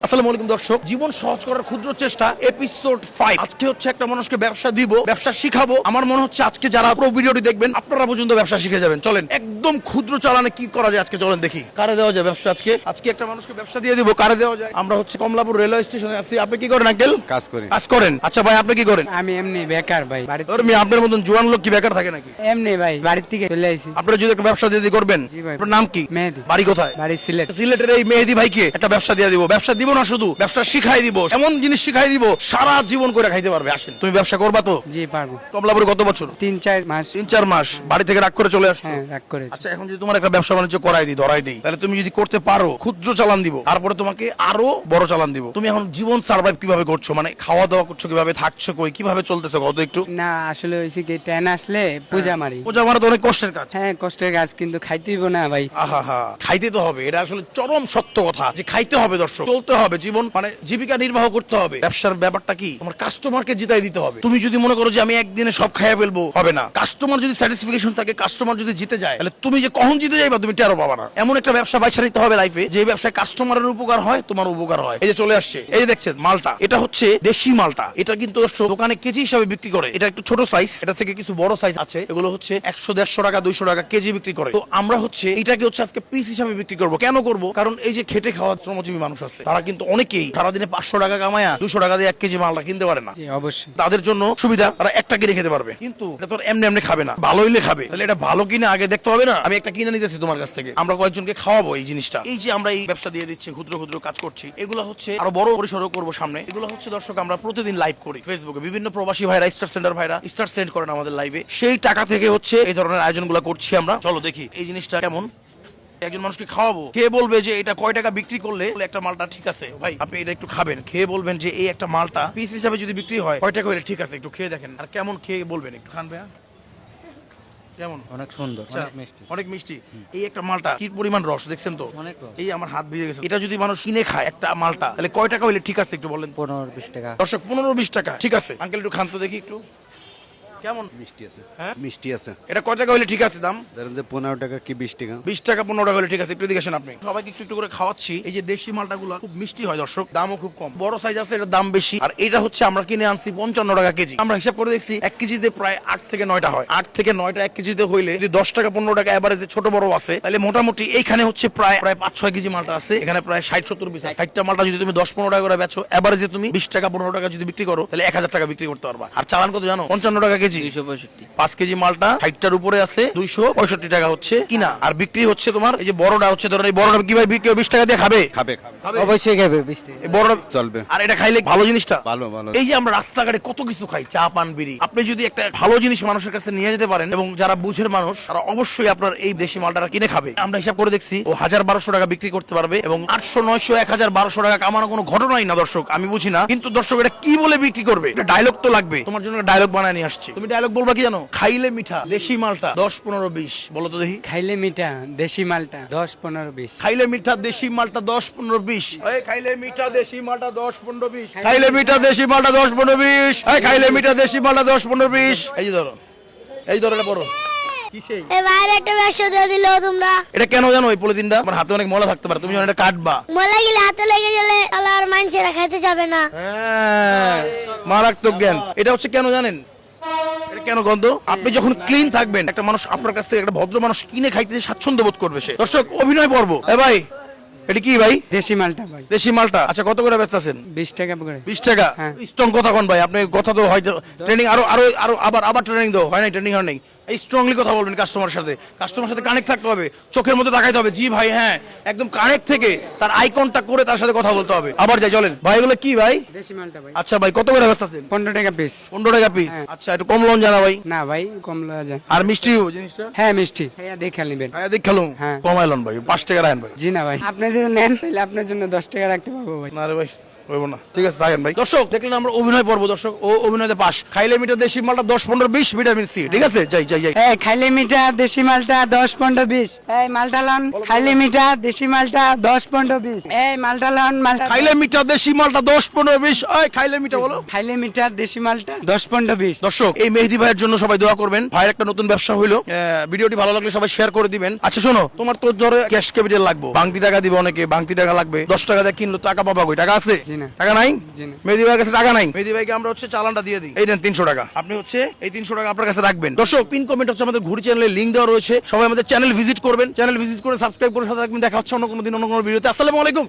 আসসালামু আলাইকুম দর্শক, জীবন সহজ করার ক্ষুদ্র চেষ্টা এপিসোড 5। আজকে হচ্ছে একটা মানুষকে ব্যবসা দিব, ব্যবসা শিখাবো। আমার মনে হচ্ছে আজকে যারা পুরো ভিডিওটি দেখবেন আপনারা পর্যন্ত ব্যবসা শিখে যাবেন। চলেন একদম ক্ষুদ্র চালানে কি করা যায় আজকে চলেন দেখি। কারে দেওয়া যায় ব্যবসা আজকে একটা মানুষকে ব্যবসা দিয়ে দিব, কারে দেওয়া যায়। আমরা হচ্ছে কমলাপুর রেলওয়ে স্টেশনে আছি। আপনি কি করেন আঙ্কেল? কাজ করেন। আচ্ছা ভাই, আপনি কি করেন? আমি এমনি বেকার ভাই, বাড়িতে ধর্মী আপনার মতন জোয়ান লোক কি বেকার থাকে নাকি? এমনি ভাই বাড়ির থেকে চলে আইছি। আপনারা যদি একটা ব্যবসা দিয়ে করবেন। জি ভাই। আপনার নাম কি? মেহেদি। বাড়ি কোথায়? বাড়ি সিলেট। সিলেটের এই মেহেদি ভাইকে একটা ব্যবসা দিয়ে দিব। ব্যবসা দিব না, শুধু ব্যবসা শিখাই দিব, এমন জিনিস শিখাই দিব সারা জীবন করে খাইতে পারবে। আসেন, তুমি ব্যবসা করবা তো? জি পারবো। কমলাপুরে কত বছর? 3-4 মাস। 3-4 মাস বাড়ি থেকে রাগ করে চলে আসছো? হ্যাঁ, রাগ করেছি। আচ্ছা, এখন যদি তোমার একটা ব্যবসা বাণিজ্য ধরাই দিই, তাহলে তুমি যদি করতে পারো ক্ষুদ্র চালান দিব, তারপরে তোমাকে আরো বড় চালান দিব। তুমি এখন জীবন সার্ভাইভ কিভাবে করছো, মানে খাওয়া দাওয়া করছো কিভাবে, থাকছো কই, কিভাবে চলতেছো কত একটু? না আসলে হইছে কি, ট্রেন আসলে পূজা মারি। পূজা মারা তো অনেক কষ্টের কাজ। হ্যাঁ কষ্টের কাজ, কিন্তু খাইতে হইব না ভাই। আহা, খাইতে তো হবে, এটা আসলে চরম সত্য কথা যে খাইতে হবে দর্শক, চলতে হবে, জীবন মানে জীবিকা নির্বাহ করতে হবে। ব্যবসার ব্যাপারটা কি, তোমার কাস্টমারকে জিতাই দিতে হবে। তুমি যদি মনে করো যে আমি একদিনে সব খাইয়া ফেলবো, হবে না। কাস্টমার যদি স্যাটিসফিকেশন থাকে, কাস্টমার যদি জিতে যায়, তাহলে তুমি যে কখন জিতে যাইবা তুমি টেরও পাবা না। এমন একটা ব্যবসা বাইছা নিতে হবে লাইফে, যে ব্যবসায় কাস্টমারের উপকার হয়, তোমার উপকার হয়। এই যে চলে আসছে, এই যে দেখছেন মালটা, এটা হচ্ছে দেশি মালটা। এটা কিন্তু দর্শক দোকানে কেজি হিসাবে বিক্রি করে। এটা একটু ছোট সাইজ, এটা থেকে কিছু বড় সাইজ আছে, এগুলো হচ্ছে 100-150 টাকা 200 টাকা কেজি বিক্রি করে। তো আমরা হচ্ছে এটাকে হচ্ছে আজকে পিস হিসাবে বিক্রি করবো। কেন করবো? কারণ এই যে খেটে খাওয়া শ্রমজীবী মানুষ আছে, তারা কিন্তু অনেকেই সারাদিনে 500 টাকা কামায়া 200 টাকা দিয়ে 1 কেজি মালটা কিনতে পারে না। জি অবশ্যই। তাদের জন্য সুবিধা, তারা একটা কিনে খেতে পারবে। কিন্তু এটা তো এমনি খাবে না, ভালো হইলে খাবে। তাহলে এটা ভালো কিনে আগে দেখতে হবে না? আমি একটা কিনে নিতেছি তোমার কাছ থেকে, আমরা কয়েকজনকে খাওয়াবো এই জিনিসটা। এই যে আমরা এই ব্যবসা দিয়ে দিচ্ছি, ক্ষুদ্র ক্ষুদ্র কাজ করছি, এগুলো হচ্ছে আরো বড় পরিসরে করবো সামনে। এগুলো হচ্ছে দর্শক আমরা প্রতিদিন লাইভ করি ফেসবুকে। বিভিন্ন প্রবাসী ভাইরা, স্টার সেন্টার ভাইরা স্টার সেন্ড করেন আমাদের লাইভে। সেই টাকা থেকে হচ্ছে এই ধরনের আয়োজনগুলো করছি আমরা। চলো দেখি এই জিনিসটা কেমন। একজন মানুষকে খাওয়াবো, খেয়ে বলবে যে এটা কয় টাকা বিক্রি করলে একটা মালটা ঠিক আছে। ভাই আপনি এটা একটু খাবেন, খেয়ে বলবেন যে এই একটা মালটা পিস হিসাবে যদি বিক্রি হয় কয় টাকা হলে ঠিক আছে, একটু খেয়ে দেখেন। আর কেমন খেয়ে বলবেন, একটু খান ভাইয়া। কেমন? অনেক সুন্দর, আচ্ছা, অনেক মিষ্টি। অনেক মিষ্টি। এই একটা মালটা কি পরিমাণ রস দেখছেন তো? অনেক রস। এই আমার হাত ভিজে গেছে। এটা যদি মানুষ কিনে খায় একটা মালটা, তাহলে কয় টাকা হলে ঠিক আছে একটু বলেন। 15-20 টাকা। দর্শক 15-20 টাকা ঠিক আছে। আঙ্কেল একটু খান তো দেখি একটু। কেমন? মিষ্টি আছে, হ্যাঁ? মিষ্টি আছে। এটা কয় টাকা হলে ঠিক আছে দাম? ধরেন যে 15 টাকা কি 20 টাকা। 20 টাকা 15 টাকা হলে ঠিক আছে। একটু এদিকে আসেন আপনি। সবাইকে একটু একটু করে খাওয়াচ্ছি। এই যে দেশি মালটাগুলো খুব মিষ্টি হয় দর্শক, দামও খুব কম। বড় সাইজ আছে, এটার দাম বেশি। আর এটা হচ্ছে আমরা কিনে আনছি 55 টাকা কেজি। আমরা হিসাব করে দেখছি 1 কেজিতে প্রায় 8 থেকে 9টা হয়। 8 থেকে 9টা 1 কেজিতে হইলে যদি 10 টাকা 15 টাকা এভারেজে ছোট বড় আছে, তাহলে মোটামুটি এইখানে হচ্ছে প্রায় 5-6 কেজি মালটা আছে। এখানে প্রায় 60-70 পিস আছে। 60টা মালটা যদি তুমি 10-15 টাকা করে বেচো, এভারেজে তুমি 20 টাকা 15 টাকা যদি বিক্রি করো, তাহলে 1000 টাকা বিক্রি করতে পারবা। আর চালান কত জানো? 55 টাকা কেজি। 265। 5 কেজি মালটা 60টার উপরে আছে 265 টাকা হচ্ছে কিনা। আর বিক্রি হচ্ছে তোমার এই যে বড়টা হচ্ছে, ধরো এই বড়টা কি ভাই বিক্রি 20 টাকা দিয়ে খাবে? খাবে অবশ্যই খাবে 20 টাকা। এই বড়টা চলবে। আর এটা খাইলে ভালো জিনিসটা ভালো ভালো। এই যে আমরা রাস্তাঘাটে কত কিছু খাই, চা পান বিড়ি, আপনি যদি একটা ভালো জিনিস মানুষের কাছে নিয়ে যেতে পারেন, এবং যারা বুঝের মানুষ তারা অবশ্যই আপনার এই দেশি মালটা কিনে খাবে। আমরা হিসাব করে দেখছি ও 1000-1200 টাকা বিক্রি করতে পারবে, এবং 800-900-1000-1200 টাকা কামানো কোনো ঘটনাই না দর্শক। আমি বুঝি না, কিন্তু দর্শক এটা কি বলে বিক্রি করবে? এটা ডায়লগ তো লাগবে। তোমার জন্য ডায়লগ বানায় নিয়ে আসছি। তুমি ডায়লগ বলবা কি জানো? খাইলে মিঠা দেশি মালটা 10-15-20 বলো তো দেখি। খাইলে মিঠা দেশি মালটা 10-15-20। খাইলে মিঠা দেশি মালটা 10-15-20। এই খাইলে মিঠা দেশি মালটা 10-15-20। খাইলে মিঠা দেশি মালটা 10-15-20। এই খাইলে মিঠা দেশি মালটা 10-15-20। এই যে ধরো, এই ধরো, এটা বড় কিসেই এবার একটা ব্যবসা দিয়ে দিল তোমরা। এটা কেন জানো? এই পলিথিনটা আমার হাতে অনেক ময়লা থাকতে পারে, তুমি যখন এটা কাটবা, ময়লা গেলে হাতে লেগে গেলে তাহলে আর মানুষেরা খাইতে যাবে না। হ্যাঁ, মারাত্মক জ্ঞান। এটা হচ্ছে কেন জানেন? এটা কেন গন্ধ? আপনি যখন ক্লিন থাকবেন, একটা মানুষ আপনার কাছ থেকে, একটা ভদ্র মানুষ কিনে খাইতে স্বাচ্ছন্দ্য বোধ করবে সে। দর্শক অভিনয় পর্ব। এ ভাই এটা কি ভাই? দেশি মালটা ভাই। দেশি মালটা। আচ্ছা কত করে বেচতেছেন? 20 টাকা করে। 20 টাকা। হ্যাঁ। স্ট্রং কথা কোন ভাই? আপনি কথা তো হয়তো ট্রেনিং আরো আরো আরো আবার ট্রেনিং দাও হয় নাই, ট্রেনিং হয় নাই। এই স্ট্রংলি কথা বলবেন কাস্টমারের সাথে। কাস্টমারের সাথে কানেক্ট থাকতে হবে, চোখের মধ্যে তাকাইতে হবে, জি ভাই হ্যাঁ, একদম কানেক্ট থেকে তার আই কন্টাক্ট করে তার সাথে কথা বলতে হবে। আবার যাই, চলেন ভাই। এগুলো কি ভাই? দেশি মালটা ভাই। আচ্ছা ভাই কত করে বেচতেছেন? 15 টাকা পিস। 15 টাকা পিস। হ্যাঁ। আচ্ছা একটু কম লোন জানা ভাই। না ভাই কম লওয়া যায়। আর মিষ্টিও জিনিসটা? হ্যাঁ মিষ্টি। হ্যাঁ দেখে নেবেন। হ্যাঁ দেখ খেলুম। হ্যাঁ। কমাইলন ভাই, 5 টাকা রাখেন ভাই। জি না ভাই, আপনি যদি নেন তাহলে আপনার জন্য 10 টাকা রাখতে পারবো ভাই। না রে ভাই হইব না, ঠিক আছে থাকেন ভাই। দর্শক দেখলেন আমরা অভিনয় পর্ব, দর্শক ও অভিনয়তে পাস। খাইলে মিটার দেশি মালটা 10-15-20 ভিটামিন সি, ঠিক আছে? যাই যাই যাই। এই খাইলে মিঠা দেশি মালটা 10-15-20। এই মালটা লন খাইলে মিঠা দেশি মালটা 10-15-20। এই মালটা লন মালটা খাইলে মিটার দেশি মালটা 10-15-20। এই খাইলে মিটা বলো। খাইলে মিঠা দেশি মালটা 10-15-20। দর্শক এই মেহেদি ভাইয়ের জন্য সবাই দোয়া করবেন। ভাইয়ের একটা নতুন ব্যবসা হইলো। ভিডিওটি ভালো লাগলে সবাই শেয়ার করে দিবেন। আচ্ছা শোনো, তোমার তো ধরে ক্যাশ ক্যাপিটাল লাগবে, ভাঙতি টাকা দিবে অনেকে, ভাঙতি টাকা লাগবে। 10 টাকা দিয়ে কিনলো, টাকা পাবা কই? টাকা আছে? জি না। টাকা নাই? জি না। মেহেদি ভাইয়ের কাছে টাকা নাই। মেহেদি ভাইকে আমরা হচ্ছে চালানটা দিয়ে দিই। এই দেন 300 টাকা। আপনি হচ্ছে এই 300 টাকা আপনার কাছে রাখবেন। দর্শক পিন কমেন্ট হচ্ছে আমাদের ঘুরি চ্যানেলের লিংক দেওয়া রয়েছে। সবাই আমাদের চ্যানেল ভিজিট করবেন, চ্যানেল ভিজিট করে সাবস্ক্রাইব করে সাথে থাকবেন। দেখা হচ্ছে অন্য কোনো দিন অন্য কোনো ভিডিওতে। আসসালামু আলাইকুম।